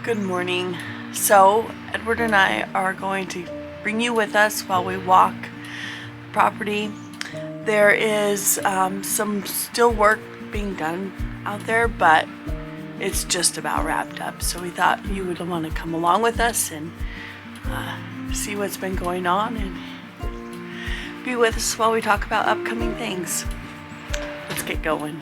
Good morning. So Edward and I are going to bring you with us while we walk the property. There is some still work being done out there, but it's just about wrapped up. So we thought you would want to come along with us and see what's been going on and be with us while we talk about upcoming things. Let's get going.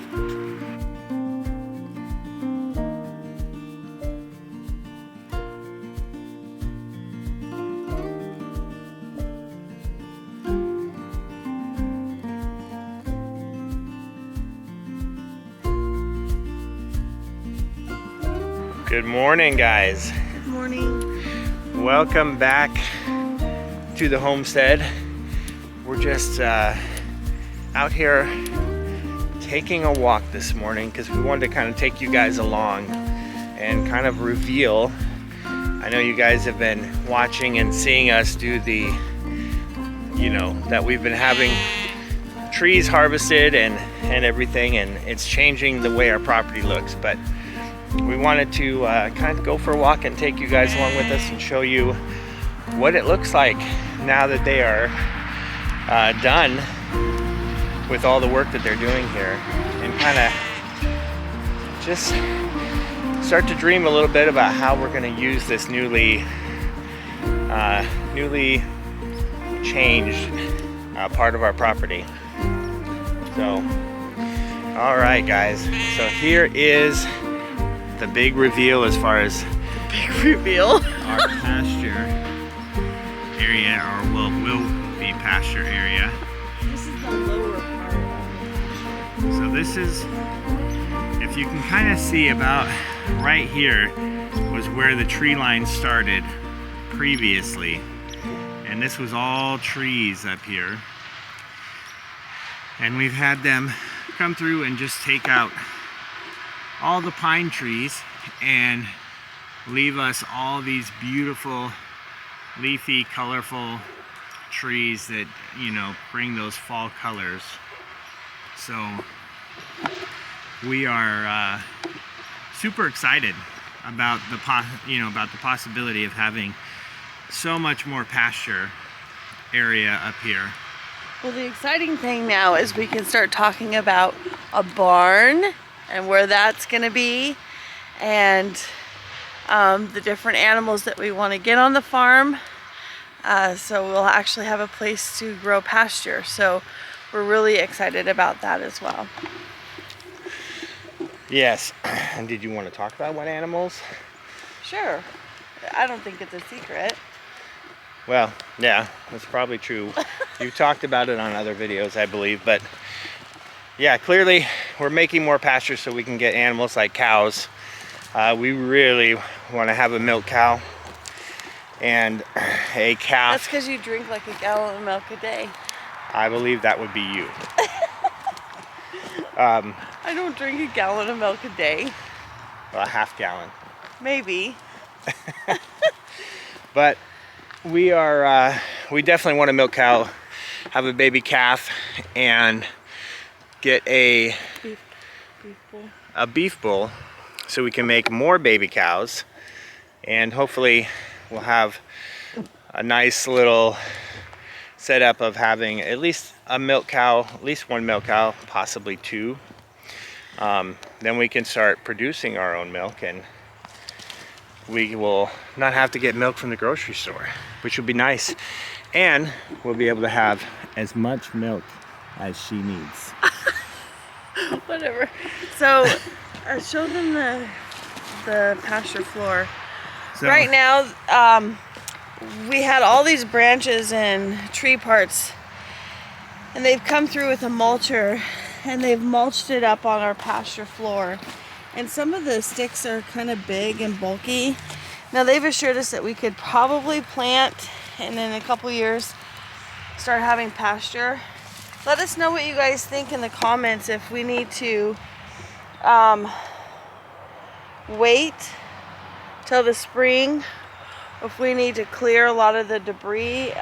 Good morning, guys. Good morning. Welcome back to the homestead. We're just out here taking a walk this morning because we wanted to kind of take you guys along and kind of reveal. I know you guys have been watching and seeing us do the, that we've been having trees harvested and everything, and it's changing the way our property looks. But we wanted to kind of go for a walk and take you guys along with us and show you what it looks like now that they are done with all the work that they're doing here, and kind of just start to dream a little bit about how we're going to use this newly changed part of our property. So, all right, guys. So here is the big reveal as far as Big reveal. our pasture area, or will be pasture area. This is the lower part of it. So this is, if you can kind of see, about right here was where the tree line started previously, and this was all trees up here, and we've had them come through and just take out all the pine trees and leave us all these beautiful leafy, colorful trees that bring those fall colors. So we are super excited about the possibility of having so much more pasture area up here. Well, the exciting thing now is we can start talking about a barn and where that's going to be, and the different animals that we want to get on the farm. So we'll actually have a place to grow pasture. So we're really excited about that as well. Yes. And did you want to talk about what animals? Sure. I don't think it's a secret. Well, yeah, that's probably true. You talked about it on other videos, I believe, but yeah, clearly we're making more pasture so we can get animals like cows. We really want to have a milk cow and a calf. That's because you drink like a gallon of milk a day. I believe that would be you. I don't drink a gallon of milk a day. Well, a half gallon. Maybe. But we definitely want a milk cow, have a baby calf, and get a beef bull so we can make more baby cows, and hopefully we'll have a nice little setup of having at least a milk cow, at least one milk cow, possibly two. Then we can start producing our own milk, and we will not have to get milk from the grocery store, which would be nice, and we'll be able to have as much milk as she needs. Whatever. So, show them the pasture floor. So, right now, we had all these branches and tree parts, and they've come through with a mulcher, and they've mulched it up on our pasture floor. And some of the sticks are kind of big and bulky. Now, they've assured us that we could probably plant, and in a couple years start having pasture. Let us know what you guys think in the comments, if we need to wait till the spring, if we need to clear a lot of the debris,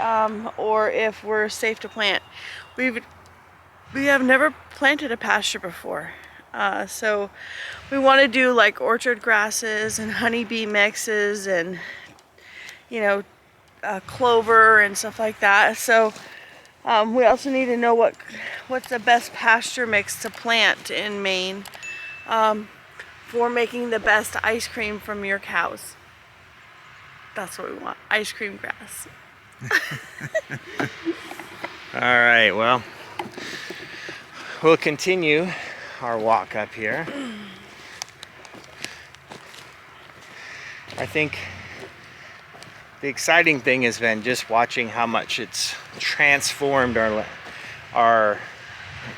or if we're safe to plant. We have never planted a pasture before. So we want to do like orchard grasses and honeybee mixes and, you know, clover and stuff like that. So we also need to know what's the best pasture mix to plant in Maine for making the best ice cream from your cows. That's what we want, ice cream grass. All right, well, we'll continue our walk up here. I think the exciting thing has been just watching how much it's transformed our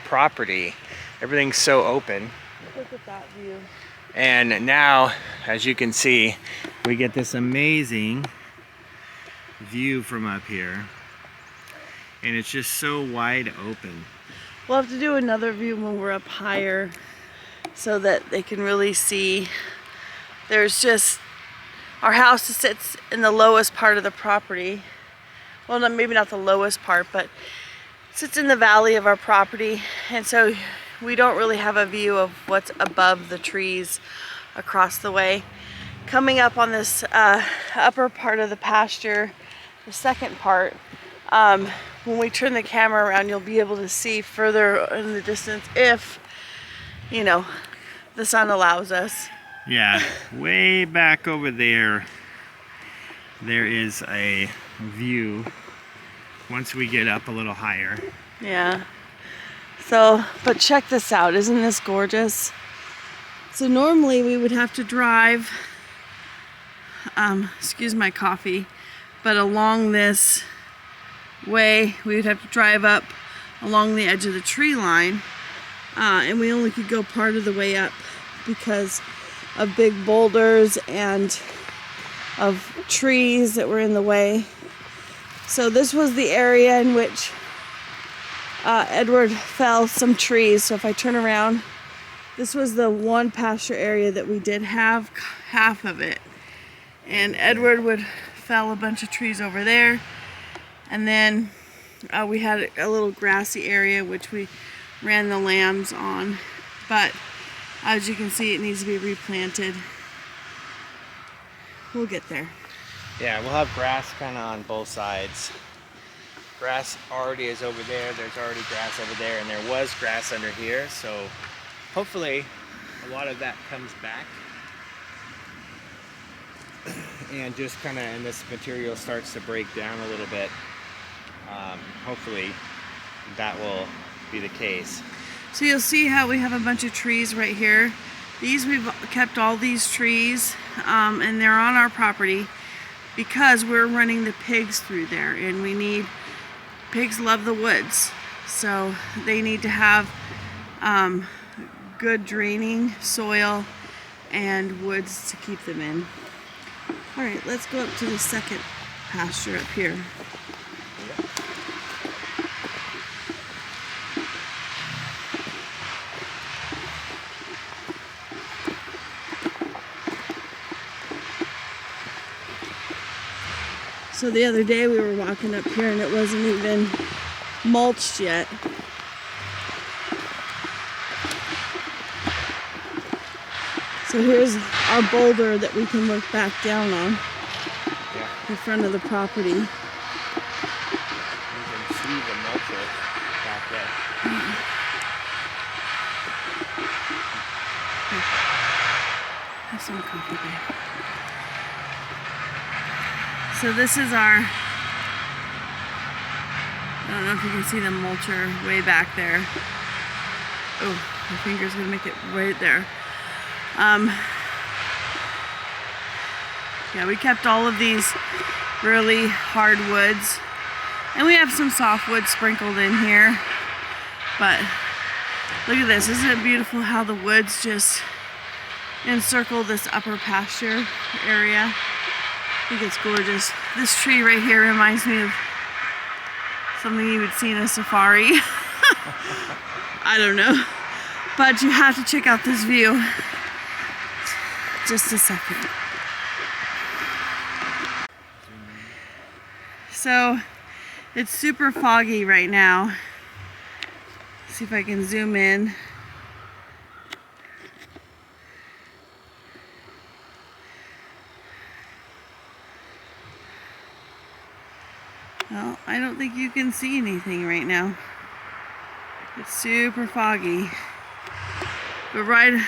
property. Everything's so open. Look at that view. And now, as you can see, we get this amazing view from up here. And it's just so wide open. We'll have to do another view when we're up higher so that they can really see. There's just, our house sits in the lowest part of the property. Well, maybe not the lowest part, but sits in the valley of our property. And so we don't really have a view of what's above the trees across the way. Coming up on this upper part of the pasture, the second part, when we turn the camera around, you'll be able to see further in the distance if, you know, the sun allows us. Yeah, way back over there, there is a view once we get up a little higher. Yeah. So, but check this out. Isn't this gorgeous? So normally we would have to drive, excuse my coffee, but along this way we would have to drive up along the edge of the tree line, and we only could go part of the way up because of big boulders and of trees that were in the way. So this was the area in which Edward fell some trees. So if I turn around, this was the one pasture area that we did have half of it, and Edward would fell a bunch of trees over there. And then we had a little grassy area which we ran the lambs on, but as you can see, it needs to be replanted. We'll get there. Yeah, we'll have grass kind of on both sides. Grass already is over there, there's already grass over there, and there was grass under here, so hopefully a lot of that comes back. And just kind of, and this material starts to break down a little bit. Hopefully that will be the case. So you'll see how we have a bunch of trees right here. We've kept all these trees, and they're on our property because we're running the pigs through there, and pigs love the woods, so they need to have good draining soil and woods to keep them in. All right, let's go up to the second pasture up here. So the other day we were walking up here and it wasn't even mulched yet. So here's our boulder that we can look back down on, in front of the property. You can see the mulcher back there. Have some coffee there. So this is I don't know if you can see the mulcher way back there. Oh, my finger's gonna make it right there. Yeah, we kept all of these really hard woods, and we have some softwood sprinkled in here. But look at this, isn't it beautiful how the woods just encircle this upper pasture area? I think it's gorgeous. This tree right here reminds me of something you would see in a safari. I don't know. But you have to check out this view. Just a second. So it's super foggy right now. See if I can zoom in. Well, I don't think you can see anything right now. It's super foggy. But right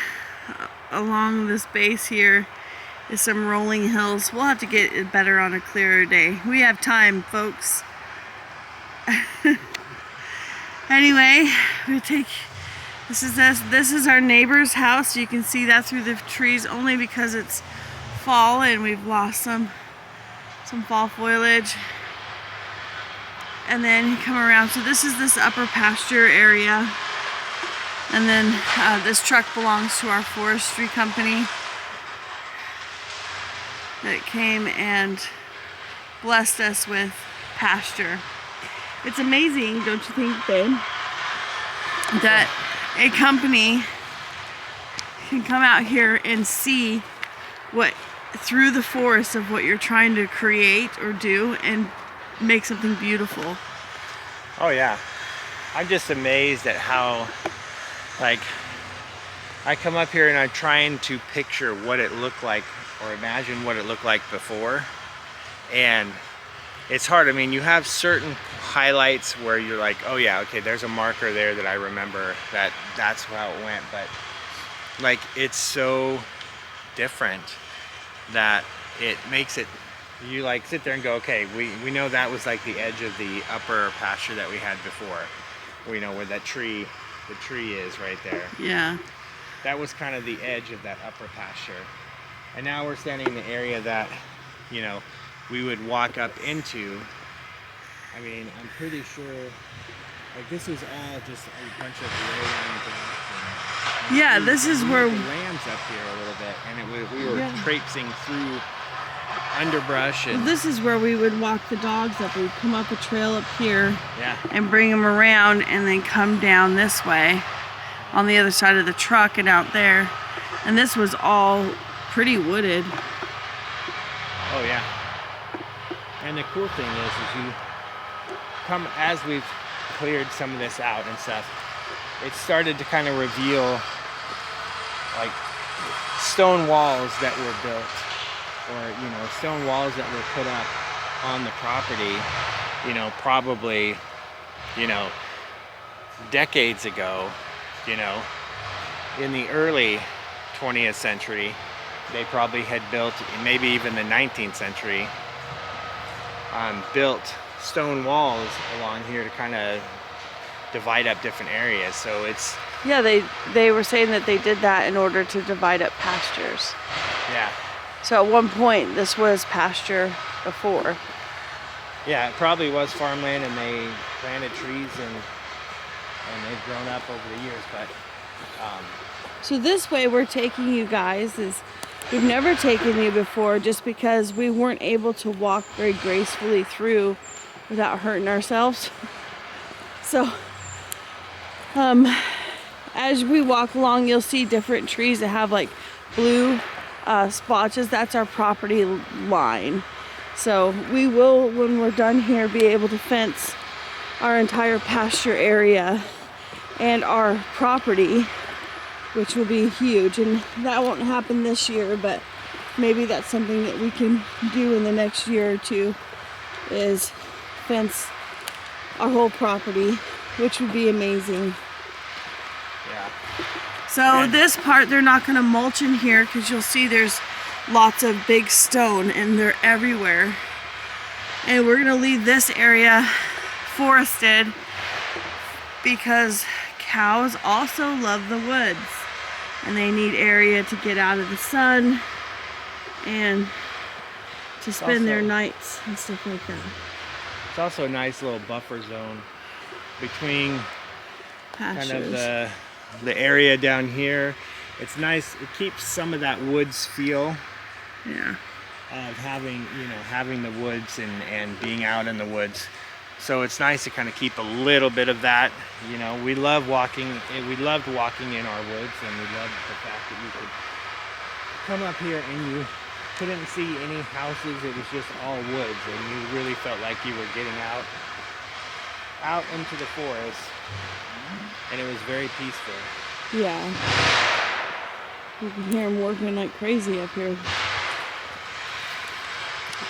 along this base here is some rolling hills. We'll have to get it better on a clearer day. We have time, folks. Anyway, this is our neighbor's house. You can see that through the trees only because it's fall and we've lost some fall foliage. And then you come around. So this is this upper pasture area. And then this truck belongs to our forestry company that came and blessed us with pasture. It's amazing, don't you think, babe, that a company can come out here and see what through the forest of what you're trying to create or do and make something beautiful. Oh yeah, I'm just amazed at how, like, I come up here and I'm trying to picture what it looked like or imagine what it looked like before, and it's hard. I mean, you have certain highlights where you're like, oh yeah, okay, there's a marker there that I remember that's how it went, but like, it's so different that it makes it, you like sit there and go, okay, we know that was like the edge of the upper pasture that we had before. We know where that tree, the tree is right there. Yeah. That was kind of the edge of that upper pasture. And now we're standing in the area that, you know, we would walk up into. I mean, I'm pretty sure, like, this was all just a bunch of low-lying grass. Yeah, this is where the lambs up here a little bit, and we were traipsing through underbrush. And this is where we would walk the dogs up. We'd come up a trail up here, yeah, and bring them around, and then come down this way on the other side of the truck and out there. And this was all pretty wooded. Oh yeah. And the cool thing is you come, as we've cleared some of this out and stuff, it started to kind of reveal like stone walls that were built, or, you know, stone walls that were put up on the property, you know, probably, you know, decades ago, you know, in the early 20th century. They probably had built, maybe even the 19th century, built stone walls along here to kind of divide up different areas. So it's, yeah, they were saying that they did that in order to divide up pastures. yeah. So at one point this was pasture before. Yeah, it probably was farmland, and they planted trees and they've grown up over the years. But so this way we're taking you guys is, we've never taken you before just because we weren't able to walk very gracefully through without hurting ourselves. So as we walk along, you'll see different trees that have like blue splotches. That's our property line. So we will, when we're done here, be able to fence our entire pasture area and our property, which will be huge. And that won't happen this year, but maybe that's something that we can do in the next year or two, is fence our whole property, which would be amazing. yeah. So this part, they're not going to mulch in here because you'll see there's lots of big stone and they're everywhere. And we're going to leave this area forested because cows also love the woods and they need area to get out of the sun and to spend their nights and stuff like that. It's also a nice little buffer zone between Pastures. kind of the area down here. It's nice. It keeps some of that woods feel Yeah. of having, you know, having the woods and being out in the woods. So it's nice to kind of keep a little bit of that. You know, we love walking. We loved walking in our woods, and we loved the fact that you could come up here and you couldn't see any houses. It was just all woods, and you really felt like you were getting out into the forest, and it was very peaceful. Yeah. You can hear them working like crazy up here.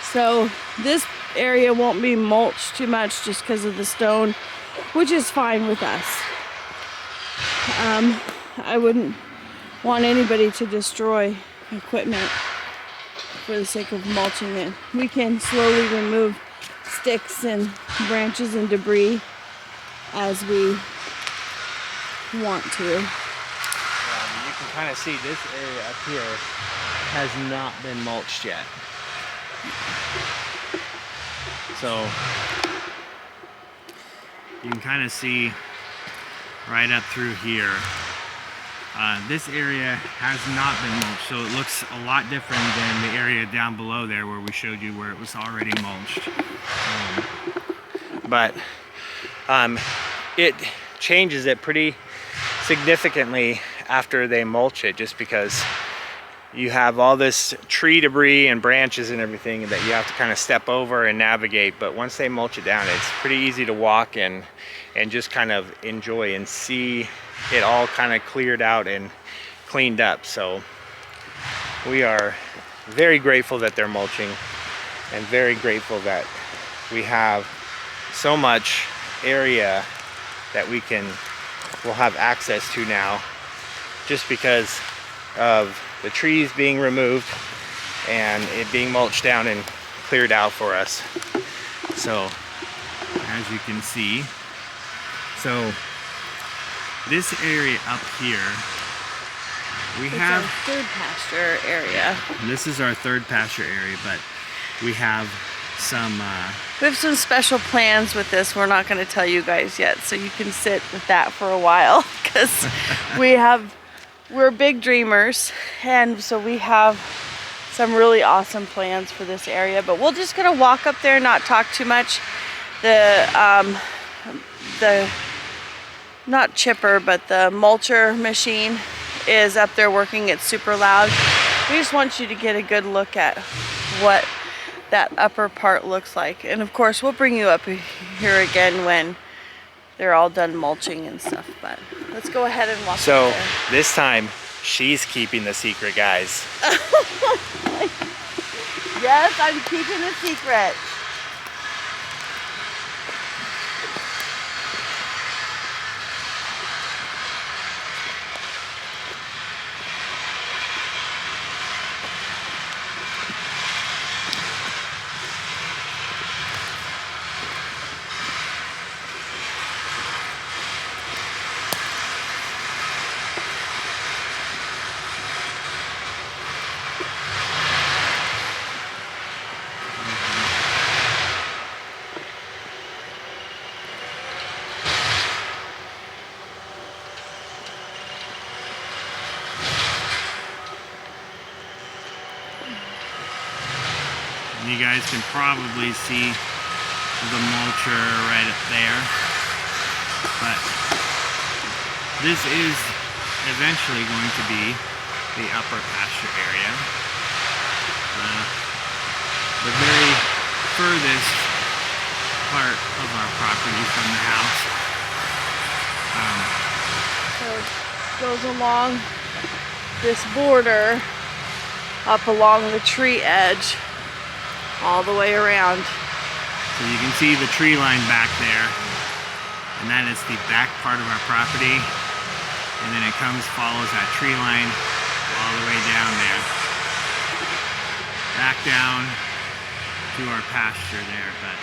So this area won't be mulched too much just because of the stone, which is fine with us. I wouldn't want anybody to destroy equipment for the sake of mulching it. We can slowly remove sticks and branches and debris as we want to. You can kind of see this area up here has not been mulched yet. So you can kind of see right up through here. This area has not been mulched, so it looks a lot different than the area down below there where we showed you where it was already mulched. But it changes it pretty significantly after they mulch it, just because you have all this tree debris and branches and everything that you have to kind of step over and navigate. But once they mulch it down, it's pretty easy to walk and just kind of enjoy and see it all kind of cleared out and cleaned up. So we are very grateful that they're mulching, and very grateful that we have so much area that we'll have access to now, just because of the trees being removed and it being mulched down and cleared out for us. So as you can see, so this area up here, It's our third pasture area. This is our third pasture area, but we have some We have some special plans with this. We're not going to tell you guys yet, so you can sit with that for a while, because we're big dreamers, and so we have some really awesome plans for this area. But we're just gonna walk up there and not talk too much. The not chipper, but the mulcher machine is up there working. It's super loud. We just want you to get a good look at what that upper part looks like. And of course, we'll bring you up here again when they're all done mulching and stuff. But let's go ahead and walk So up there. this time, she's keeping the secret, guys. Yes, I'm keeping a secret. You guys can probably see the mulcher right up there, but this is eventually going to be the upper pasture area. The very furthest part of our property from the house. So it goes along this border, up along the tree edge, all the way around. So you can see the tree line back there, and that is the back part of our property, and then it follows that tree line all the way down there, back down to our pasture there. But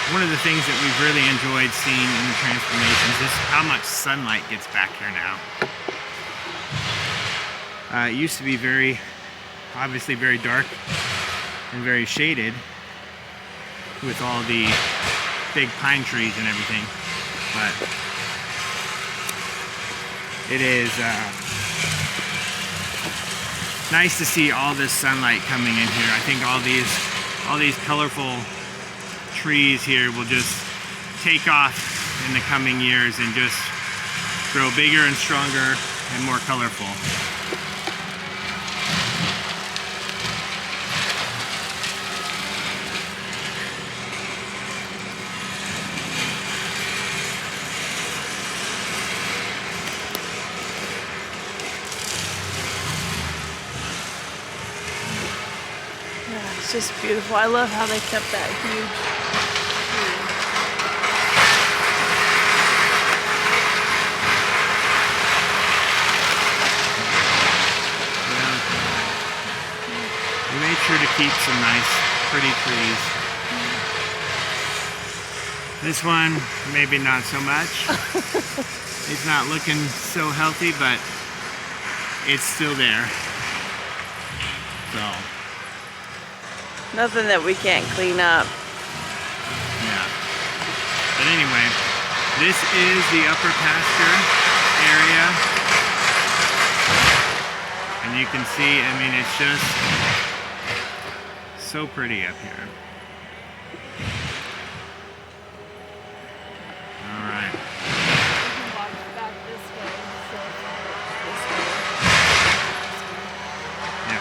one of the things that we've really enjoyed seeing in the transformations is how much sunlight gets back here now. It used to be obviously very dark and very shaded with all the big pine trees and everything, but it is nice to see all this sunlight coming in here. I think all these colorful trees here will just take off in the coming years and just grow bigger and stronger and more colorful. Yeah, it's just beautiful. I love how they kept that huge tree. We made sure to keep some nice, pretty trees. This one, maybe not so much. It's not looking so healthy, but it's still there. So. Nothing that we can't clean up. Yeah. But anyway, this is the upper pasture area. And you can see, I mean, it's just so pretty up here. All right. Yeah.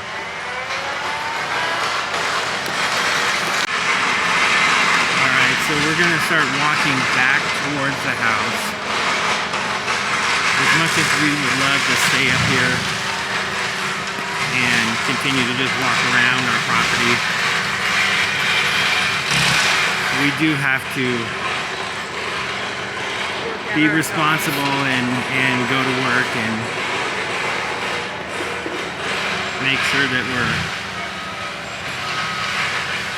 All right, so we're gonna start walking back towards the house. As much as we would love to stay up here and continue to just walk around our property, we do have to be responsible and go to work and make sure that we're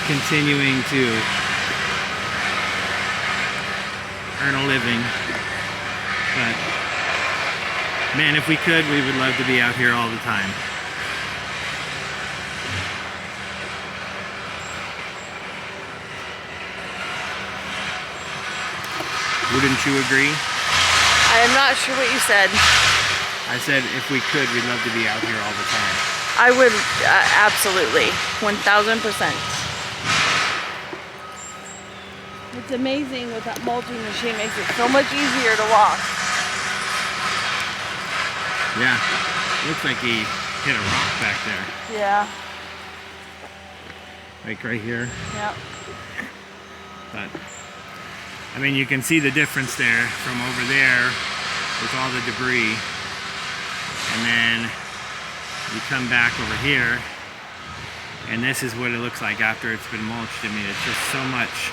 continuing to earn a living. But man, if we could, we would love to be out here all the time. Wouldn't you agree? I am not sure what you said. I said if we could, we'd love to be out here all the time. I would, absolutely, 1000%. It's amazing with that mulching machine, makes it so much easier to walk. Yeah, looks like he hit a rock back there. Yeah. Like right here. Yep. But I mean, you can see the difference there from over there with all the debris, and then you come back over here and this is what it looks like after it's been mulched. I mean, it's just so much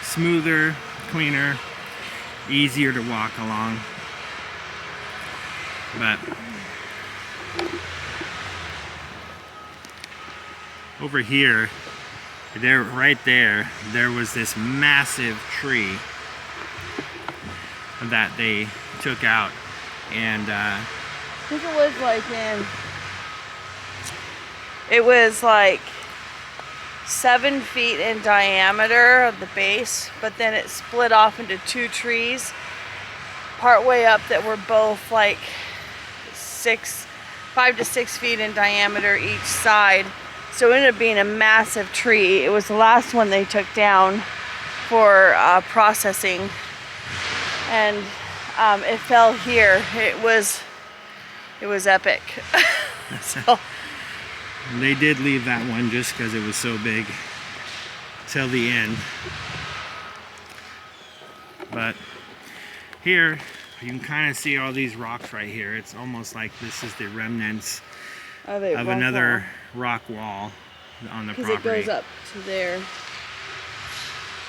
smoother, cleaner, easier to walk along. But over here, right there was this massive tree that they took out, and I think it was like 7 feet in diameter of the base, but then it split off into 2 trees part way up that were both like 5 to 6 feet in diameter each side. So it ended up being a massive tree. It was the last one they took down for processing, and it fell here. It was epic. So they did leave that one just because it was so big till the end. But here you can kind of see all these rocks right here. It's almost like this is the remnants of another rock wall on the property. Because it goes up to there.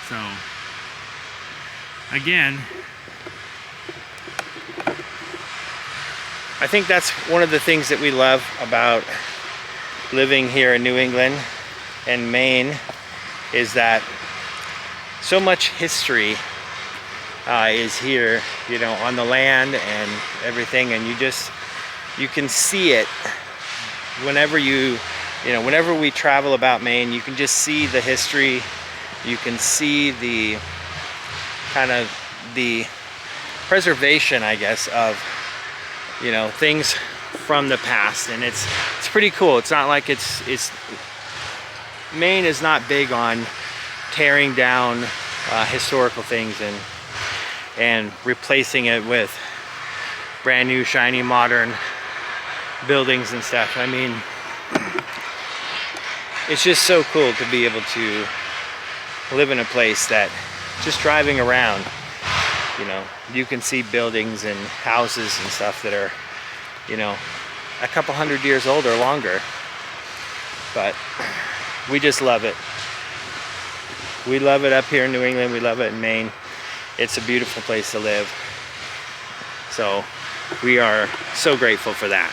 So again, I think that's one of the things that we love about living here in New England and Maine, is that so much history is here, you know, on the land and everything, and you can see it whenever whenever we travel about Maine. You can just see the history. You can see the kind of the preservation, I guess, of, you know, things from the past, and it's pretty cool. It's not like Maine is not big on tearing down historical things and replacing it with brand new shiny modern buildings and stuff. I mean, it's just so cool to be able to live in a place that just driving around, you know, you can see buildings and houses and stuff that are, you know, a couple hundred years old or longer. but we just love it. We love it up here in New England. We love it in Maine. It's a beautiful place to live. So we are so grateful for that.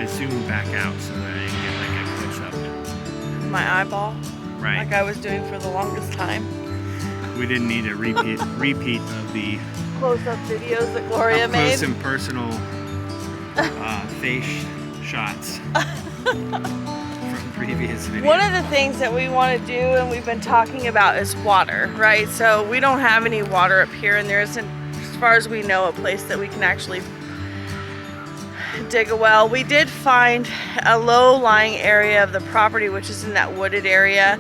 Zoom back out so that I can get like a close up. My eyeball, Right. like I was doing for the longest time. We didn't need a repeat of the Close-up videos that Gloria made. close and personal face shots from previous videos. One of the things that we want to do and we've been talking about is water, right? So we don't have any water up here, and there isn't, as far as we know, a place that we can actually dig a well. We did find a low-lying area of the property, which is in that wooded area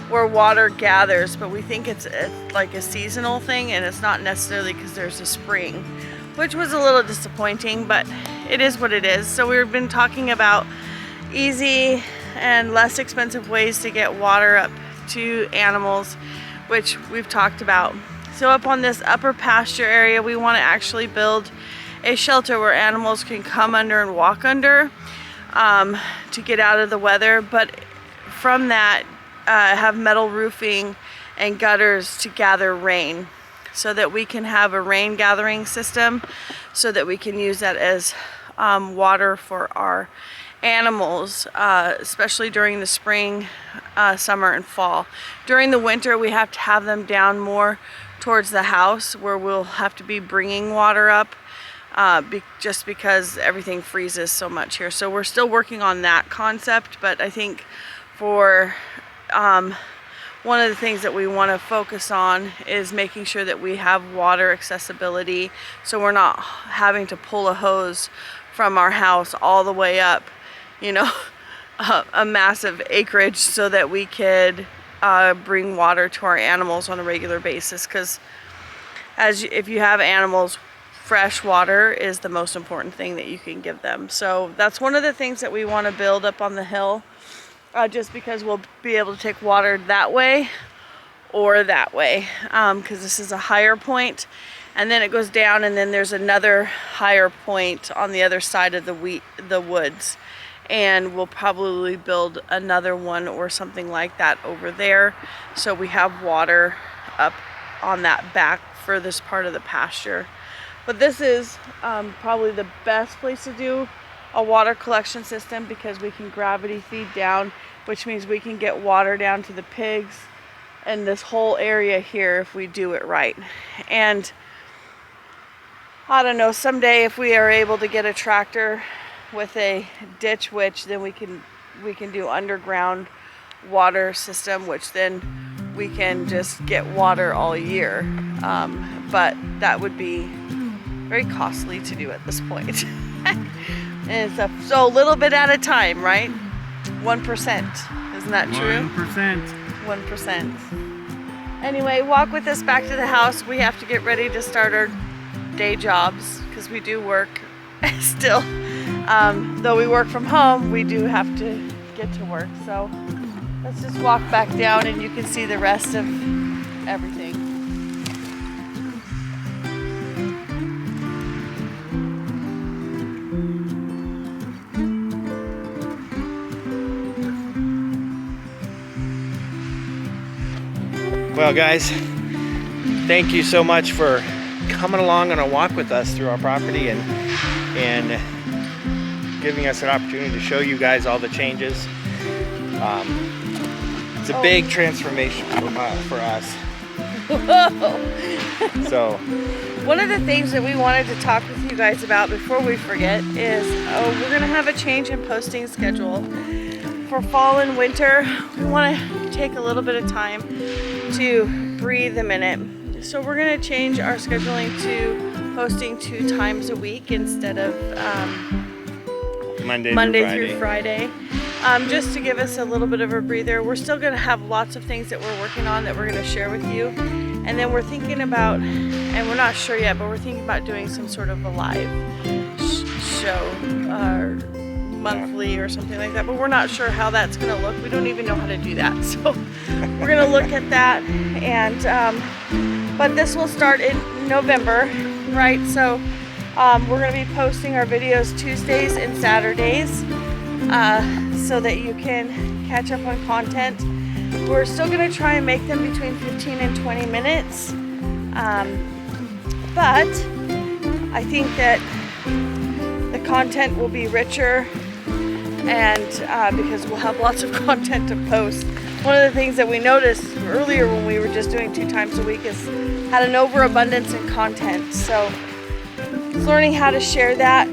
where water gathers, but we think it's like a seasonal thing, and it's not necessarily because there's a spring, which was a little disappointing, but it is what it is. So we've been talking about easy and less expensive ways to get water up to animals, which we've talked about. So up on this upper pasture area, we want to actually build a shelter where animals can come under and walk under to get out of the weather, but from that have metal roofing and gutters to gather rain, so that we can have a rain gathering system, so that we can use that as water for our animals, especially during the spring, summer, and fall. During the winter, we have to have them down more towards the house, where we'll have to be bringing water up just because everything freezes so much here. So we're still working on that concept, but I think for one of the things that we want to focus on is making sure that we have water accessibility, so we're not having to pull a hose from our house all the way up, you know, a massive acreage, so that we could bring water to our animals on a regular basis. Because if you have animals, fresh water is the most important thing that you can give them. So that's one of the things that we want to build up on the hill, just because we'll be able to take water that way or that way, because this is a higher point, and then it goes down, and then there's another higher point on the other side of the woods, and we'll probably build another one or something like that over there, so we have water up on that back furthest part of the pasture. But this is probably the best place to do a water collection system, because we can gravity feed down, which means we can get water down to the pigs and this whole area here if we do it right. And I don't know, someday if we are able to get a tractor with a ditch witch, then we can do underground water system, which then we can just get water all year. But that would be very costly to do at this point. And stuff. So a little bit at a time, right? 1%. Isn't that true? 1%. 1%. Anyway, walk with us back to the house. We have to get ready to start our day jobs because we do work still. Though we work from home, we do have to get to work. So let's just walk back down and you can see the rest of everything. Well, guys, thank you so much for coming along on a walk with us through our property and giving us an opportunity to show you guys all the changes. It's a big transformation for us. So, one of the things that we wanted to talk with you guys about before we forget is we're going to have a change in posting schedule. For fall and winter, we want to take a little bit of time to breathe a minute. So we're going to change our scheduling to posting 2 times a week instead of Monday through Friday. Just to give us a little bit of a breather. We're still going to have lots of things that we're working on that we're going to share with you. And then we're thinking about, and we're not sure yet, but we're thinking about doing some sort of a live show monthly or something like that. But we're not sure how that's going to look. We don't even know how to do that. So we're going to look at that. And but this will start in November, right? So we're going to be posting our videos Tuesdays and Saturdays so that you can catch up on content. We're still going to try and make them between 15 and 20 minutes. But I think that the content will be richer and because we'll have lots of content to post. One of the things that we noticed earlier when we were just doing 2 times a week is had an overabundance in content. So it's learning how to share that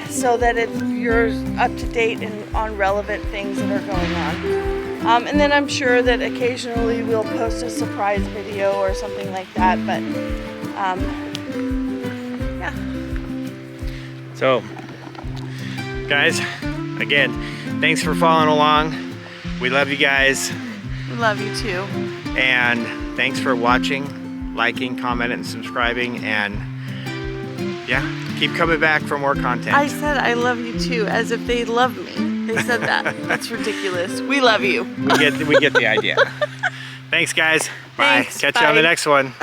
so that you're up to date and on relevant things that are going on. And then I'm sure that occasionally we'll post a surprise video or something like that. But yeah. So, guys, again, thanks for following along. We love you guys. We love you too. And thanks for watching, liking, commenting, and subscribing. And yeah, keep coming back for more content. I said I love you too, as if they love me. They said that. That's ridiculous. We love you. We get the idea. Thanks, guys. Bye. Thanks, Catch you on the bye. next one.